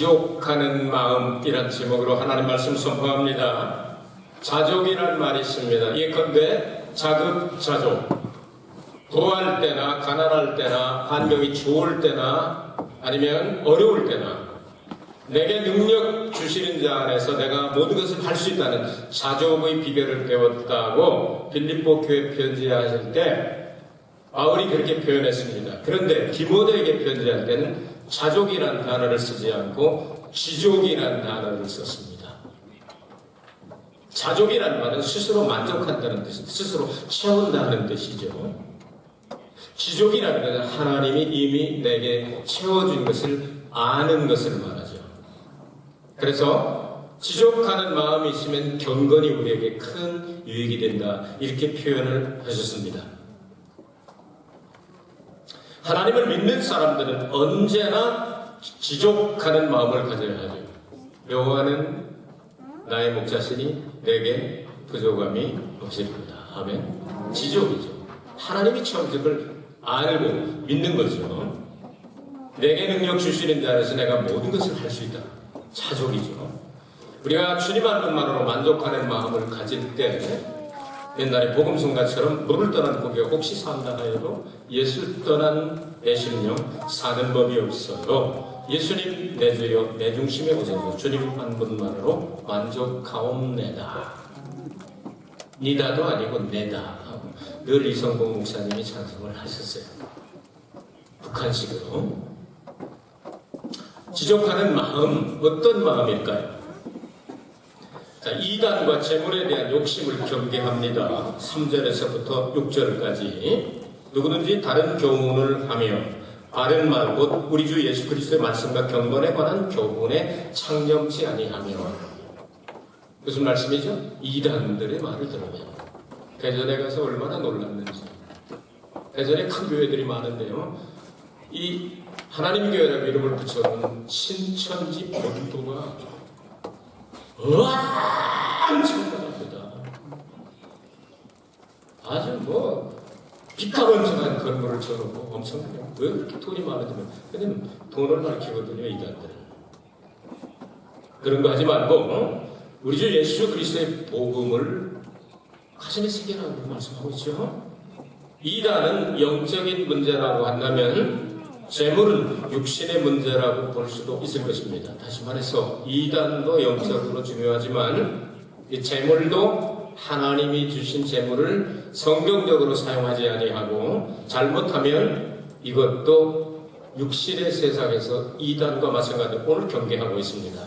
지족하는 마음이란 제목으로 하나님 말씀 선포합니다. 자족이란 말이 있습니다. 예컨대 자급자족, 부할 때나 가난할 때나 환경이 좋을 때나 아니면 어려울 때나 내게 능력 주시는 자 안에서 내가 모든 것을 할 수 있다는 자족의 비결을 배웠다고 빌립보 교회 편지하실 때 바울이 그렇게 표현했습니다. 그런데 디모데에게 편지할 때는 자족이라는 단어를 쓰지 않고 지족이라는 단어를 썼습니다. 자족이라는 말은 스스로 만족한다는 뜻, 스스로 채운다는 뜻이죠. 지족이라는 것은 하나님이 이미 내게 채워준 것을 아는 것을 말하죠. 그래서 지족하는 마음이 있으면 경건이 우리에게 큰 유익이 된다, 이렇게 표현을 하셨습니다. 하나님을 믿는 사람들은 언제나 지족하는 마음을 가져야 하죠. 여호와는 나의 목자시니 내게 부족함이 없으리로다. 아멘. 지족이죠. 하나님이 처음적을 알고 믿는 거죠. 내게 능력 주시는 자 안에서 내가 모든 것을 할 수 있다. 자족이죠. 우리가 주님 한 분만으로 만족하는 마음을 가질 때 옛날에 복음성가처럼 물을 떠난 고기가 혹시 산다 하여도 예수 떠난 내 심령 사는 법이 없어요. 예수님 내 주여 내 중심에 오셔서 주님 한 분만으로 만족하옵내다. 니다도 아니고 내다. 늘 이성공 목사님이 찬송을 하셨어요. 북한식으로. 지족하는 마음, 어떤 마음일까요? 자, 이단과 재물에 대한 욕심을 경계합니다. 3절에서부터 6절까지 누구든지 다른 교훈을 하며 바른 말 곧 우리 주 예수 그리스도의 말씀과 경건에 관한 교훈에 창념치 아니하며. 무슨 말씀이죠? 이단들의 말을 들으면. 대전에 가서 얼마나 놀랐는지. 대전에 큰 교회들이 많은데요, 이 하나님 교회라고 이름을 붙여놓은 신천지 본부가 엄청납니다. 아주 비타곤성한 건물을 쳐놓고 엄청나요. 왜 그렇게 돈이 많아지면? 왜냐면 돈을 밝히거든요, 이단들은. 그런 거 하지 말고 우리 주 예수 그리스도의 복음을 가슴에 새기라고 말씀하고 있죠. 이단은 영적인 문제라고 한다면 재물은 육신의 문제라고 볼 수도 있을 것입니다. 다시 말해서 이단도 영적으로 중요하지만 이 재물도 하나님이 주신 재물을 성경적으로 사용하지 아니하고 잘못하면 이것도 육신의 세상에서 이단과 마찬가지로 오늘 경계하고 있습니다.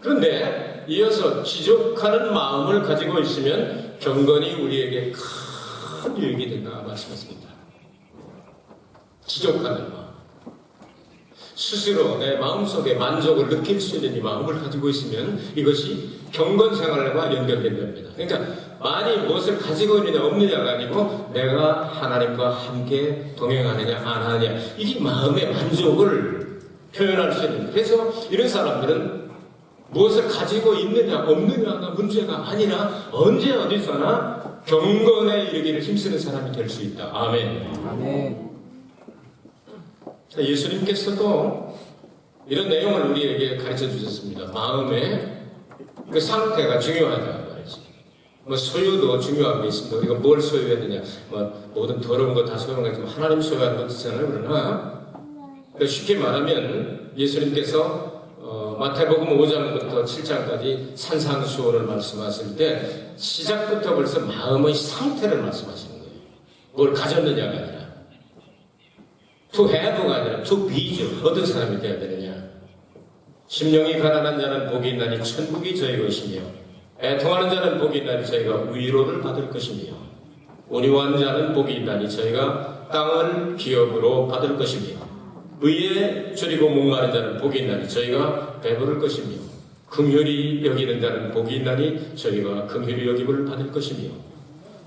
그런데 이어서 지족하는 마음을 가지고 있으면 경건이 우리에게 큰 유익이 된다 말씀했습니다. 지족하는 마음. 스스로 내 마음속에 만족을 느낄 수 있는 이 마음을 가지고 있으면 이것이 경건 생활과 연결된답니다. 그러니까 많이 무엇을 가지고 있느냐 없느냐가 아니고 내가 하나님과 함께 동행하느냐 안 하느냐, 이게 마음의 만족을 표현할 수 있는. 그래서 이런 사람들은 무엇을 가지고 있느냐 없느냐가 문제가 아니라 언제 어디서나 경건에 이르기를 힘쓰는 사람이 될 수 있다. 아멘. 아멘. 자, 예수님께서도 이런 내용을 우리에게 가르쳐 주셨습니다. 마음의 그 상태가 중요하다 말이지. 소유도 중요한 게 있습니다. 우리가 뭘 소유해야 되냐? 모든 더러운 거 다 소유하지만 하나님 소유하는 것 있잖아요. 그러나 쉽게 말하면 예수님께서 마태복음 5장부터 7장까지 산상수훈을 말씀하실 때 시작부터 벌써 마음의 상태를 말씀하시는 거예요. 뭘 가졌느냐가 아니라 to have가 아니라 to be죠. 어떤 사람이 되어야 되느냐. 심령이 가난한 자는 복이 있나니 천국이 저희 것이며 애통하는 자는 복이 있나니 저희가 위로를 받을 것이며 온유한 자는 복이 있나니 저희가 땅을 기업으로 받을 것이며 의에 줄이고 목마른 자는 복이 있나니 저희가 배부를 것이며 긍휼히 여기는 자는 복이 있나니 저희가 긍휼히 여김을 받을 것이며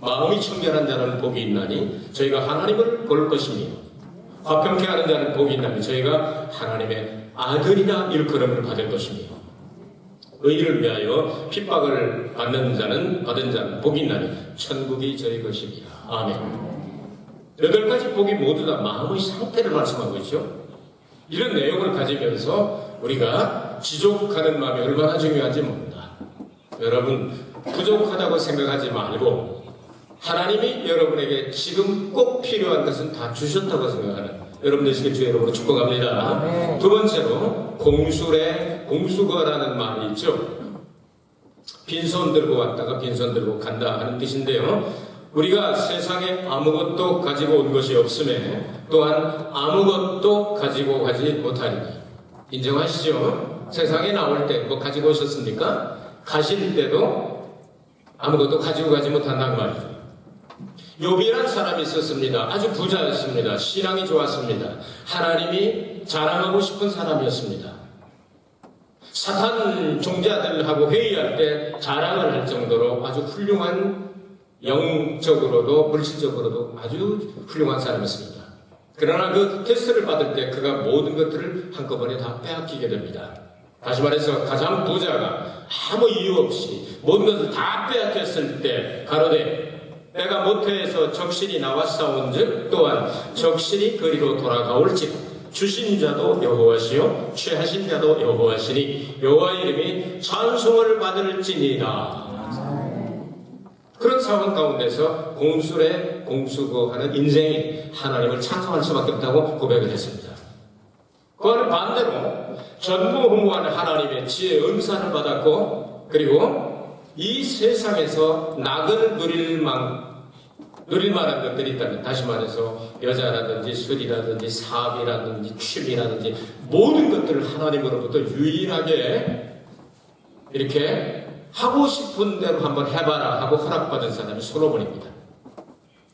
마음이 청결한 자는 복이 있나니 저희가 하나님을 볼 것이며 화평케 하는 자는 복이 있나니 저희가 하나님의 아들이라 일컬음을 받을 것이며 의를 위하여 핍박을 받는 자는 복이 있나니 천국이 저희 것이니라. 아멘. 8가지 복이 모두 다 마음의 상태를 말씀하고 있죠. 이런 내용을 가지면서 우리가 지족하는 마음이 얼마나 중요한지 모른다. 여러분, 부족하다고 생각하지 말고 하나님이 여러분에게 지금 꼭 필요한 것은 다 주셨다고 생각하는 여러분 되시길 주의 이름으로 축복합니다. 두 번째로 공수거라는 말이 있죠. 빈손 들고 왔다가 빈손 들고 간다 하는 뜻인데요. 우리가 세상에 아무것도 가지고 온 것이 없음에 또한 아무것도 가지고 가지 못하리니 인정하시죠? 세상에 나올 때 뭐 가지고 오셨습니까? 가실 때도 아무것도 가지고 가지 못한다는 말이죠. 욥이라는 사람이 있었습니다. 아주 부자였습니다. 신앙이 좋았습니다. 하나님이 자랑하고 싶은 사람이었습니다. 사탄 종자들하고 회의할 때 자랑을 할 정도로 아주 훌륭한 영적으로도 물질적으로도 아주 훌륭한 사람이었습니다. 그러나 그 테스트를 받을 때 그가 모든 것들을 한꺼번에 다 빼앗기게 됩니다. 다시 말해서 가장 부자가 아무 이유 없이 모든 것을 다 빼앗겼을 때 가로되 내가 모태에서 적신이 나와 싸운즉 또한 적신이 그리로 돌아가올지라 주신 자도 여호와시요 취하신 자도 여호와시니 여호와의 이름이 찬송을 받을지니라. 그런 상황 가운데서 공수거하는 인생이 하나님을 찬송할 수밖에 없다고 고백을 했습니다. 그와는 반대로 전무후무한 하나님의 지혜의 은사를 받았고 그리고 이 세상에서 낙을 누릴 만한 것들이 있다면 다시 말해서 여자라든지 술이라든지 사업이라든지 취미라든지 모든 것들을 하나님으로부터 유일하게 이렇게 하고 싶은 대로 한번 해봐라 하고 허락받은 사람이 솔로몬입니다.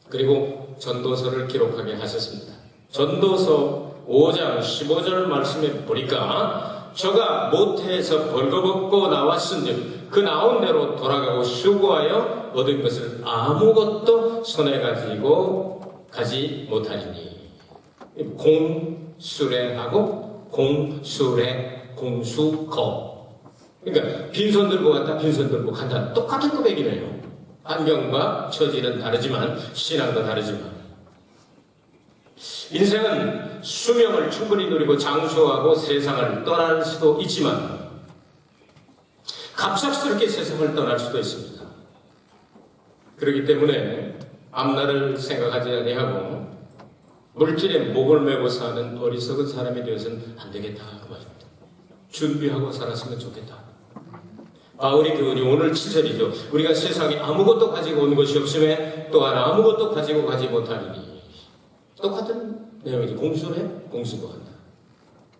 그리고 전도서를 기록하게 하셨습니다. 전도서 5장 15절 말씀에 보니까 저가 모태에서 벌거벗고 나왔은즉 그 나온 대로 돌아가고 수고하여 얻은 것을 아무것도 손에 가지고 가지 못하리니. 공수레하고 공수레 공수거. 그러니까 빈손 들고 갔다 빈손 들고 간다 똑같은 고백이네요. 환경과 처지는 다르지만 신앙도 다르지만 인생은 수명을 충분히 누리고 장수하고 세상을 떠날 수도 있지만 갑작스럽게 세상을 떠날 수도 있습니다. 그렇기 때문에 앞날을 생각하지 아니하고 물질에 목을 메고 사는 어리석은 사람이 되어서는 안 되겠다 그 말입니다. 준비하고 살았으면 좋겠다. 바울이 교훈이 오늘 7절이죠. 우리가 세상에 아무것도 가지고 온 것이 없음에 또한 아무것도 가지고 가지 못하리니. 똑같은 내용이죠. 공수래 공수거한다.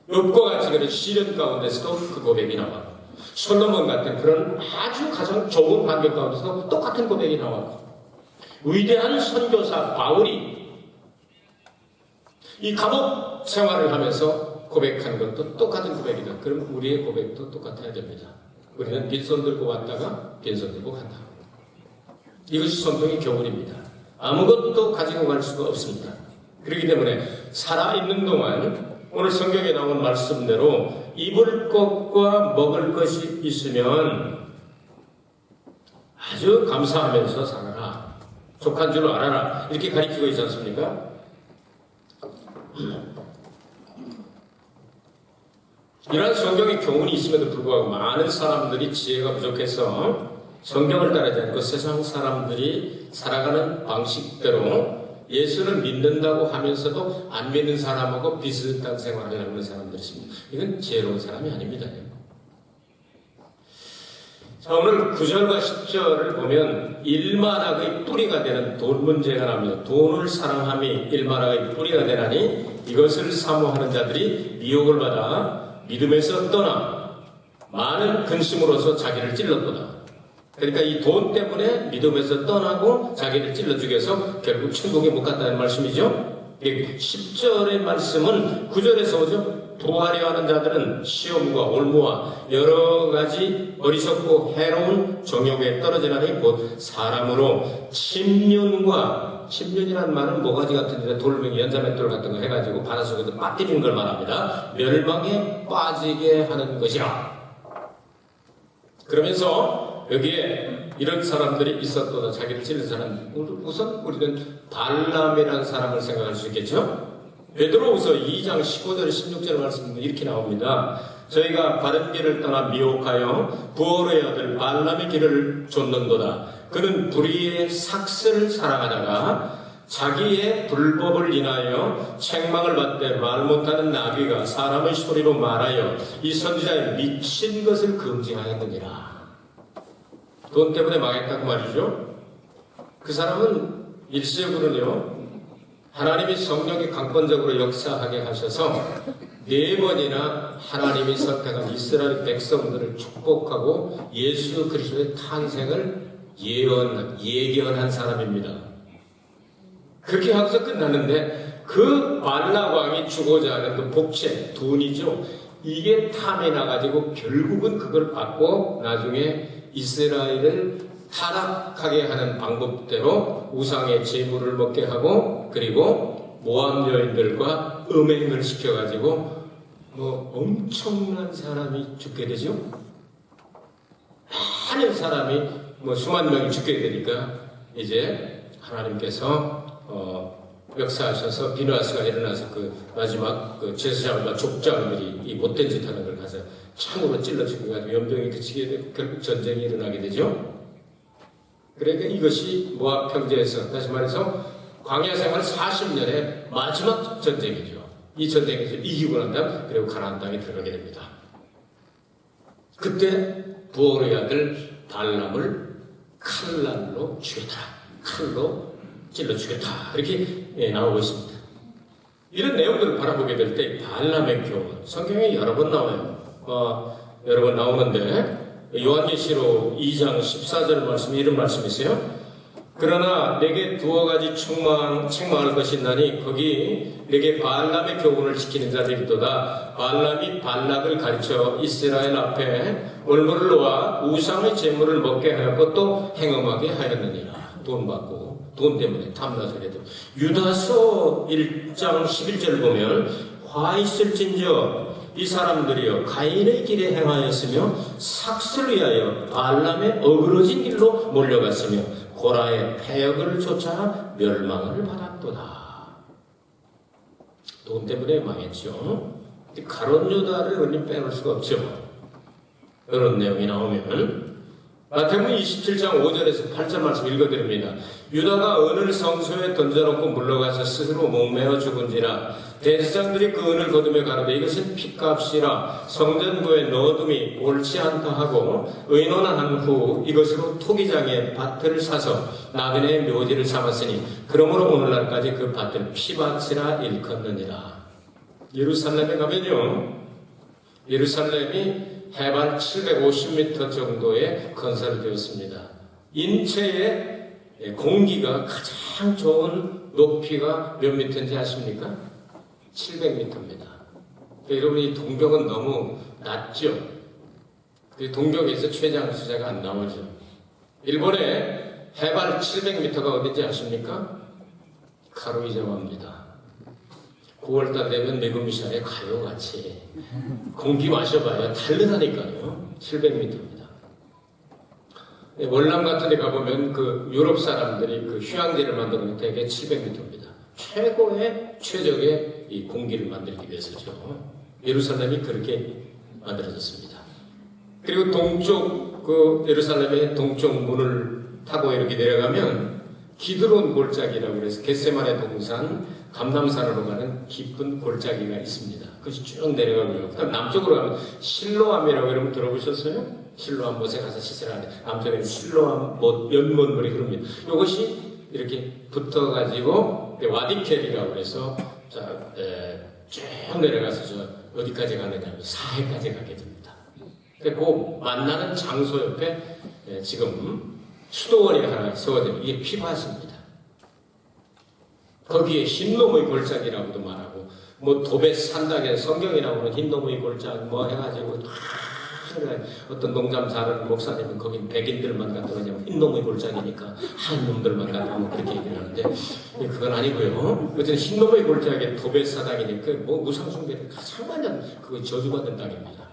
욥과 같이 그런 시련 가운데서도 그 고백이 나와요. 솔로몬 같은 그런 아주 가장 좁은 환경 가운데서도 똑같은 고백이 나와요. 위대한 선교사 바울이 이 감옥 생활을 하면서 고백한 것도 똑같은 고백이다. 그럼 우리의 고백도 똑같아야 됩니다. 우리는 빈손 들고 왔다가 빈손 들고 간다. 이것이 성경의 교훈입니다. 아무것도 가지고 갈 수가 없습니다. 그렇기 때문에 살아있는 동안 오늘 성경에 나온 말씀대로 입을 것과 먹을 것이 있으면 아주 감사하면서 살아라. 족한 줄 알아라. 이렇게 가르치고 있지 않습니까? 이러한 성경의 교훈이 있음에도 불구하고 많은 사람들이 지혜가 부족해서 성경을 따르지 않고 세상 사람들이 살아가는 방식대로 예수를 믿는다고 하면서도 안 믿는 사람하고 비슷한 생활을 하는 사람들이 있습니다. 이건 지혜로운 사람이 아닙니다. 자, 오늘 9절과 10절을 보면 일만학의 뿌리가 되는 돈 문제가 나옵니다. 돈을 사랑함이 일만학의 뿌리가 되나니 이것을 사모하는 자들이 미혹을 받아 믿음에서 떠나 많은 근심으로서 자기를 찔렀도다. 그러니까 이 돈 때문에 믿음에서 떠나고 자기를 찔러 죽여서 결국 천국에 못 갔다는 말씀이죠. 10절의 말씀은 9절에서 오죠. 부하려 하는 자들은 시험과 올무와 여러 가지 어리석고 해로운 정욕에 떨어지나니 곧 사람으로 침륜이라는 말은 모가지 같은 데 돌멩이 연자맷돌 같은 거 해가지고 바닷속에서 빠뜨리는 걸 말합니다. 멸망에 빠지게 하는 것이라. 그러면서 여기에 이런 사람들이 있었도다. 자기를 찔른 사람. 우선 우리는 발람이라는 사람을 생각할 수 있겠죠. 베드로후서 2장 15절 16절 말씀은 이렇게 나옵니다. 저희가 바른 길을 떠나 미혹하여 부올의 아들 발람의 길을 좇는도다. 그는 불의의 삭슬을 사랑하다가 자기의 불법을 인하여 책망을 받되 말 못하는 나귀가 사람의 소리로 말하여 이 선지자의 미친 것을 금지하였느니라. 돈 때문에 망했다고 말이죠. 그 사람은 일시적으로는요, 하나님이 성령이 강권적으로 역사하게 하셔서 4번이나 하나님이 선택한 이스라엘 백성들을 축복하고 예수 그리스도의 탄생을 예견한 사람입니다. 그렇게 하고서 끝났는데 그 발락 왕이 주고자 하는 그 복채, 돈이죠. 이게 탐이 나가지고 결국은 그걸 받고 나중에 이스라엘을 타락하게 하는 방법대로 우상의 제물을 먹게 하고 그리고 모함 여인들과 음행을 시켜가지고 엄청난 사람이 죽게 되죠. 많은 사람이 수만 명이 죽게 되니까 이제 하나님께서 역사하셔서 비누아스가 일어나서 그 마지막 그 제사장과 족장들이 이 못된 짓 하는 걸 가서 창으로 찔러 죽여가지고 연병이 그치게 되고 결국 전쟁이 일어나게 되죠. 그러니까 이것이 모압 평지에서 다시 말해서 광야 생활 40년의 마지막 전쟁이죠. 이 전쟁에서 이기고 난 다음 그리고 가나안 땅에 들어가게 됩니다. 그때 부올의 아들 발람을 칼날로 죽였다. 칼로 찔러 죽였다. 이렇게 나오고 있습니다. 이런 내용들을 바라보게 될 때 발람의 교훈 성경에 여러 번 나와요. 여러 번 나오는데 요한계시록 2장 14절 말씀에 이런 말씀이 있어요. 그러나 내게 2가지 책망할 것이 있나니 거기 내게 발람의 교훈을 지키는 자들이 있도다. 발람이 발락을 가르쳐 이스라엘 앞에 올무를 놓아 우상의 제물을 먹게 하였고 또 행음하게 하였느니라. 돈 받고 돈 때문에 탐나서래도. 유다서 1장 11절을 보면 화 있을진저 이 사람들이여 가인의 길에 행하였으며 삭슬을 위하여 발람의 어그러진 길로 몰려갔으며 고라의 패역을 쫓아 멸망을 받았도다. 돈 때문에 망했죠. 가롯 유다를 우리는 빼놓을 수가 없죠. 이런 내용이 나오면 마태복음 27장 5절에서 8절 말씀 읽어드립니다. 유다가 은을 성소에 던져놓고 물러가서 스스로 목매어 죽은지라 대제사장들이 그 은을 거두며 가로되 이것은 핏값이라 성전부에 넣어둠이 옳지 않다 하고 의논한 후 이것으로 토기장에 밭을 사서 나그네의 묘지를 삼았으니 그러므로 오늘날까지 그 밭을 피밭이라 일컫느니라. 예루살렘에 가면요, 예루살렘이 해발 750m 정도에 건설되었습니다. 인체의 공기가 가장 좋은 높이가 몇 미터인지 아십니까? 700m입니다. 여러분이 동경은 너무 낮죠? 동경에서 최장수자가 안 나오죠. 일본의 해발 700m가 어딘지 아십니까? 카루이자와입니다. 9월달 되면 메구미샤에 가요, 같이. 공기 마셔봐야 다르다니까요. 700m입니다. 월남 같은 데 가보면 그 유럽 사람들이 그 휴양지를 만드는 게 대개 700m입니다. 최적의 이 공기를 만들기 위해서죠. 예루살렘이 그렇게 만들어졌습니다. 그리고 동쪽, 그 예루살렘의 동쪽 문을 타고 이렇게 내려가면 기드론 골짜기라고 해서 겟세마네 동산, 감람산으로 가는 깊은 골짜기가 있습니다. 그것이 쭉 내려가고요. 그다음 남쪽으로 가면 실로암이라고 여러분 들어보셨어요? 실로암 못에 가서 시설하는데 남쪽에는 실로암 연못물이 흐릅니다. 이것이 이렇게 붙어가지고 와디켈이라고 해서 쭉 내려가서 저 어디까지 가느냐면 사해까지 가게 됩니다. 그 만나는 장소 옆에 지금 수도원이 하나 세워져 이게 피밭입니다. 거기에 흰노무의 골짜기라고도 말하고 도벳 산닥에 성경에 나오는 흰노무의 골짜기 해가지고 어떤 농장 잘하는 목사님은 거긴 백인들만 갖다 그냥 흰노무의 골짜기니까 한 놈들만 갖다 그렇게 얘기를 하는데 그건 아니고요. 어쨌든 흰노무의 골짜기 도벳 사당이니까 무상숭배를 가장 많이 그거 저주받은 땅입니다.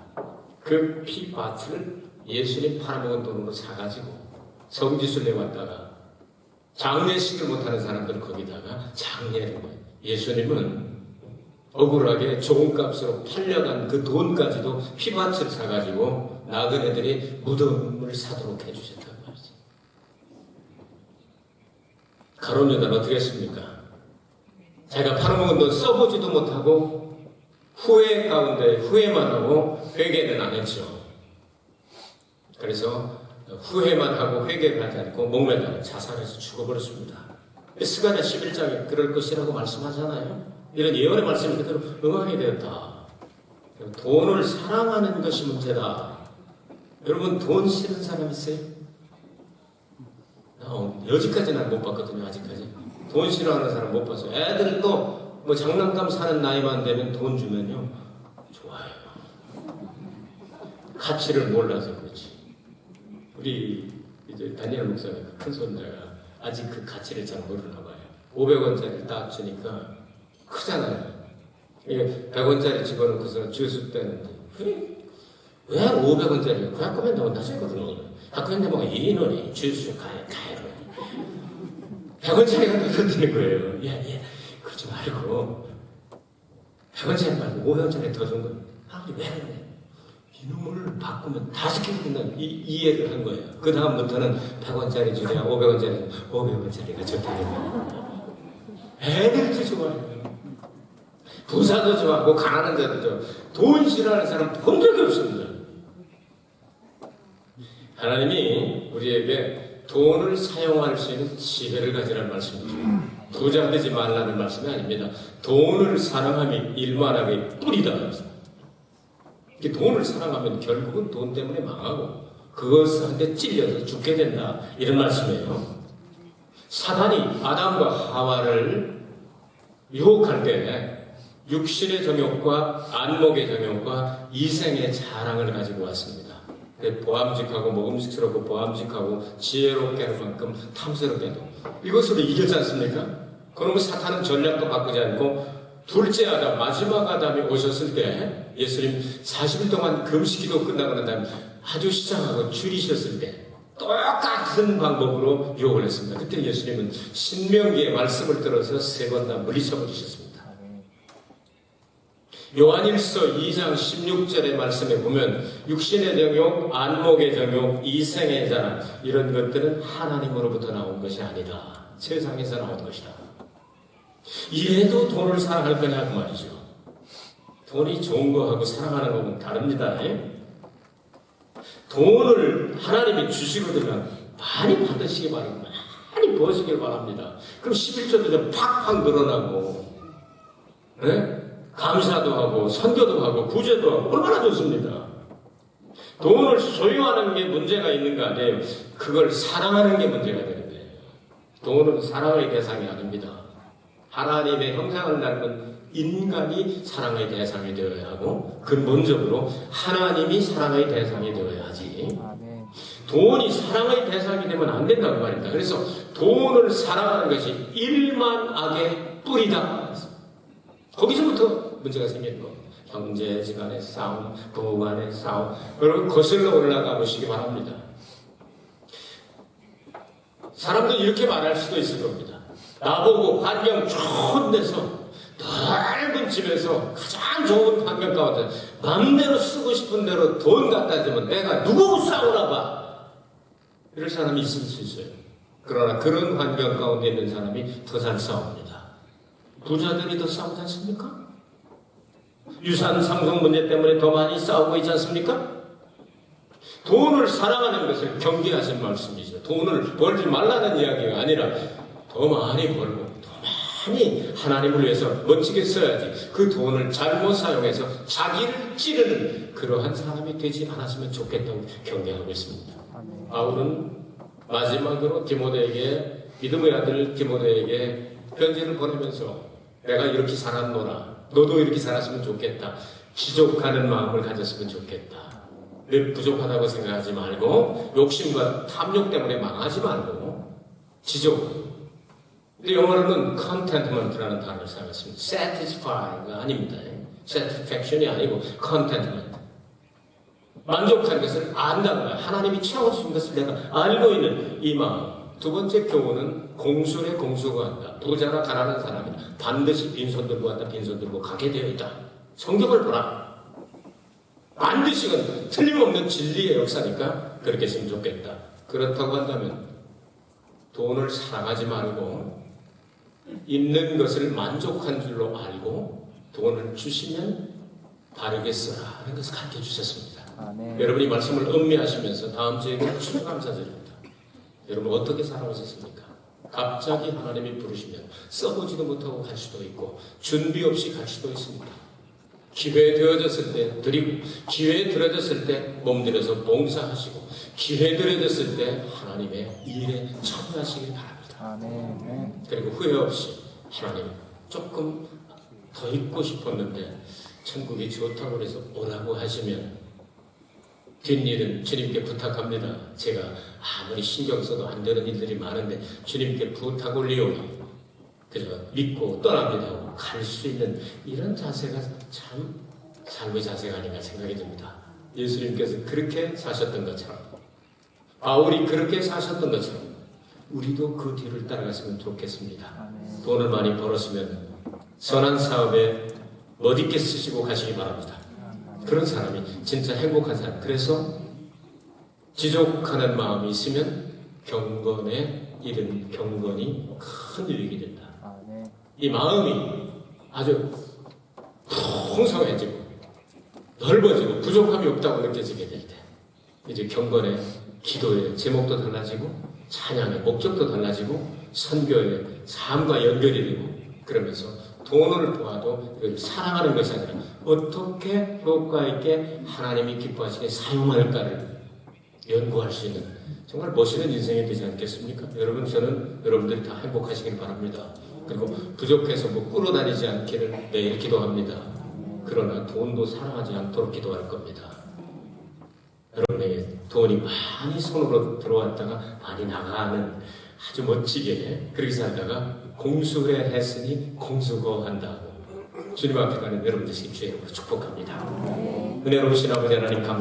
그 피밭을 예수님 팔아먹은 돈으로 사가지고 성지순례 왔다가 장례식을 못하는 사람들은 거기다가 장례를 해요. 예수님은 억울하게 좋은 값으로 팔려간 그 돈까지도 피밭을 사가지고 나그네들이 무덤을 사도록 해주셨단 말이지. 가룟 유다는 어떻게 했습니까? 자기가 팔아먹은 돈 써보지도 못하고 후회 가운데 후회만 하고 회개는 안 했죠. 그래서 후회만 하고 회개하지 않고 목매달아 자살해서 죽어버렸습니다. 스가랴 11장에 그럴 것이라고 말씀하잖아요. 이런 예언의 말씀이 그대로 응하게 되었다. 돈을 사랑하는 것이 문제다. 여러분 돈 싫은 사람 있어요? 여지까지는 못 봤거든요. 아직까지 돈 싫어하는 사람 못 봤어요. 애들도 뭐 장난감 사는 나이만 되면 돈 주면요 좋아요. 가치를 몰라서 그렇지. 우리 이제 다니엘 목사님 큰 손자가 아직 그 가치를 잘 모르나 봐요. 500원짜리 딱 주니까 크잖아요. 이게 100원짜리 집어넣고서 주스 떼는데 왜 500원짜리? 그 학교면 너무 낮았거든요. 학교인데 뭐가 2인원이 주스 가요. 100원짜리가 더 드는 거예요. 예. 그러지 말고 100원짜리 말고 500원짜리 더 준 거예요. 아버지 왜 그래? 이놈을 바꾸면 5개 끝난 이해를 한 거예요. 그 다음부터는 100원짜리 주냐 500원짜리가 좋다. 애들도 좋아해요. 부자도 좋아하고 가난한 자도 좋아하고 돈 싫어하는 사람 본 적이 없습니다. 하나님이 우리에게 돈을 사용할 수 있는 지혜를 가지라는 말씀이죠. 부자 되지 말라는 말씀이 아닙니다. 돈을 사랑함이 일만하게 뿌리다. 돈을 사랑하면 결국은 돈 때문에 망하고 그것한테 찔려서 죽게 된다. 이런 말씀이에요. 사단이 아담과 하와를 유혹할 때 육신의 정욕과 안목의 정욕과 이생의 자랑을 가지고 왔습니다. 보암직하고 먹음직스럽고 보암직하고 지혜롭게 할 만큼 탐스럽게도 이것으로 이겼지 않습니까? 그러면 사탄은 전략도 바꾸지 않고 둘째 아담, 마지막 아담이 오셨을 때 예수님 40일 동안 금식기도 끝나고 난 다음에 아주 시장하고 줄이셨을 때 똑같은 방법으로 유혹을 했습니다. 그때 예수님은 신명기의 말씀을 들어서 3번 다 물리쳐 버리셨습니다. 요한일서 2장 16절의 말씀에 보면 육신의 정욕, 안목의 정욕, 이생의 자랑 이런 것들은 하나님으로부터 나온 것이 아니다. 세상에서 나온 것이다. 이래도 돈을 사랑할 거냐 그 말이죠. 돈이 좋은 거하고 사랑하는 거는 다릅니다. 돈을 하나님이 주시거든요. 많이 받으시기 바랍니다. 많이 버시길 바랍니다. 그럼 11조도 좀 팍팍 늘어나고 감사도 하고 선교도 하고 구제도 하고 얼마나 좋습니다. 돈을 소유하는 게 문제가 있는 거 아니에요. 그걸 사랑하는 게 문제가 되는데 돈은 사랑의 대상이 아닙니다. 하나님의 형상을 닮은 인간이 사랑의 대상이 되어야 하고 근본적으로 하나님이 사랑의 대상이 되어야 하지. 돈이 사랑의 대상이 되면 안 된다고 말입니다. 그래서 돈을 사랑하는 것이 일만 악의 뿌리다. 거기서부터 문제가 생기는 거예요. 형제지간의 싸움, 부부간의 싸움. 여러분 거슬러 올라가 보시기 바랍니다. 사람들 이렇게 말할 수도 있을 겁니다. 나보고 환경 좋은 데서 넓은 집에서 가장 좋은 환경 가운데 마음대로 쓰고 싶은 대로 돈 갖다 주면 내가 누구하고 싸우나 봐. 이럴 사람이 있을 수 있어요. 그러나 그런 환경 가운데 있는 사람이 더 잘 싸웁니다. 부자들이 더 싸우지 않습니까? 유산 상속 문제 때문에 더 많이 싸우고 있지 않습니까? 돈을 사랑하는 것을 경계하신 말씀이죠. 돈을 벌지 말라는 이야기가 아니라 더 많이 벌고 더 많이 하나님을 위해서 멋지게 써야지 그 돈을 잘못 사용해서 자기를 찌르는 그러한 사람이 되지 않았으면 좋겠다고 경계하고 있습니다. 바울은 마지막으로 디모데에게 믿음의 아들 디모데에게 편지를 보내면서 내가 이렇게 살았노라 너도 이렇게 살았으면 좋겠다. 지족하는 마음을 가졌으면 좋겠다. 늘 부족하다고 생각하지 말고 욕심과 탐욕 때문에 망하지 말고 지족. 근데 영어로는 contentment라는 단어를 사용했습니다. satisfy가 아닙니다. satisfaction이 아니고 contentment. 만족한 것을 안다는 거야. 하나님이 채워주신 것을 내가 알고 있는 이 마음. 두 번째 교훈은 공술에 공수거한다. 부자나 가난한 사람이 반드시 빈손 들고 왔다 빈손 들고 가게 되어 있다. 성경을 보라. 반드시 이건 틀림없는 진리의 역사니까 그렇게 했으면 좋겠다. 그렇다고 한다면 돈을 사랑하지 말고 있는 것을 만족한 줄로 알고 돈을 주시면 바르게 써라 하는 것을 가르쳐 주셨습니다. 여러분이 말씀을 음미하시면서 다음 주에는 추수감사절입니다. 여러분 어떻게 살아오셨습니까? 갑자기 하나님이 부르시면 써보지도 못하고 갈 수도 있고 준비 없이 갈 수도 있습니다. 기회 되어졌을 때 드리고 기회 들어졌을 때 몸들여서 봉사하시고 기회 들어졌을 때 하나님의 일에 참여하시길 바랍니다. 그리고 후회 없이 하나님 조금 더 있고 싶었는데 천국이 좋다고 해서 오라고 하시면 뒷일은 주님께 부탁합니다. 제가 아무리 신경 써도 안 되는 일들이 많은데 주님께 부탁 올리오니 그저 믿고 떠납니다 하고 갈 수 있는 이런 자세가 참 삶의 자세가 아닌가 생각이 듭니다. 예수님께서 그렇게 사셨던 것처럼 바울이 그렇게 사셨던 것처럼 우리도 그 뒤를 따라갔으면 좋겠습니다. 돈을 많이 벌었으면 선한 사업에 멋있게 쓰시고 가시기 바랍니다. 그런 사람이 진짜 행복한 사람. 그래서 지족하는 마음이 있으면 경건에 이른 경건이 큰 유익이 된다. 이 마음이 아주 풍성해지고 넓어지고 부족함이 없다고 느껴지게 될 때 이제 경건의 기도의 제목도 달라지고 찬양의 목적도 달라지고 선교의 삶과 연결이 되고 그러면서 돈을 보아도 그걸 사랑하는 것이 아니라 어떻게 효과 있게 하나님이 기뻐하시게 사용할까를 연구할 수 있는 정말 멋있는 인생이 되지 않겠습니까? 여러분 저는 여러분들이 다 행복하시길 바랍니다. 그리고 부족해서 뭐 끌어다니지 않기를 매일 기도합니다. 그러나 돈도 사랑하지 않도록 기도할 겁니다. 여러분에게 돈이 많이 손으로 들어왔다가 많이 나가는 아주 멋지게 그렇게 살다가 공수해 했으니 공수거한다고 주님 앞에 가는 여러분 되시기 주의 이름으로 축복합니다. 은혜로우신 아버지 하나님 감사합니다.